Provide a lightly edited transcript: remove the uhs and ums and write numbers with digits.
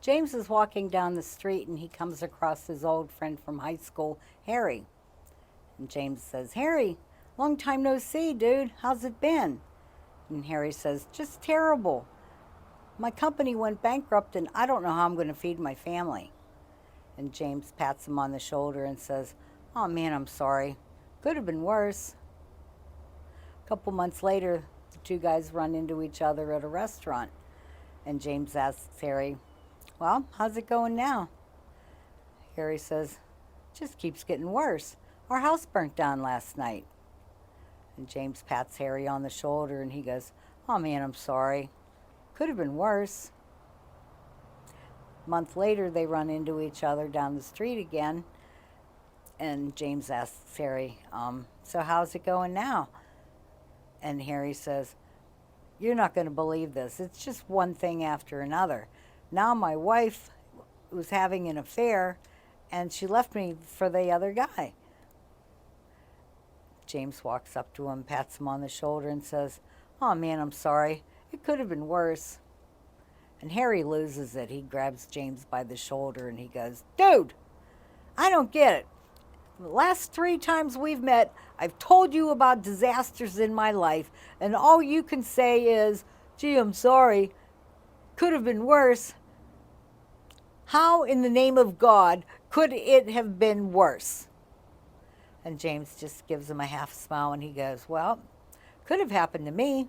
James is walking down the street and he comes across his old friend from high school, Harry. And James says, Harry, long time no see, dude. How's it been? And Harry says, just terrible. My company went bankrupt and I don't know how I'm going to feed my family. And James pats him on the shoulder and says, oh man, I'm sorry. Could have been worse. A couple months later, the two guys run into each other at a restaurant. And James asks Harry, well, how's it going now? Harry says, just keeps getting worse. Our house burnt down last night. And James pats Harry on the shoulder and he goes, oh man, I'm sorry. Could have been worse. A month later, they run into each other down the street again. And James asks Harry, so how's it going now? And Harry says, you're not going to believe this. It's just one thing after another. Now my wife was having an affair and she left me for the other guy. James walks up to him, pats him on the shoulder and says, oh man, I'm sorry. It could have been worse. And Harry loses it. He grabs James by the shoulder and he goes, dude, I don't get it. The last 3 times we've met, I've told you about disasters in my life, and all you can say is, gee, I'm sorry. Could have been worse. How in the name of God could it have been worse? And James just gives him a half smile and he goes, well, could have happened to me.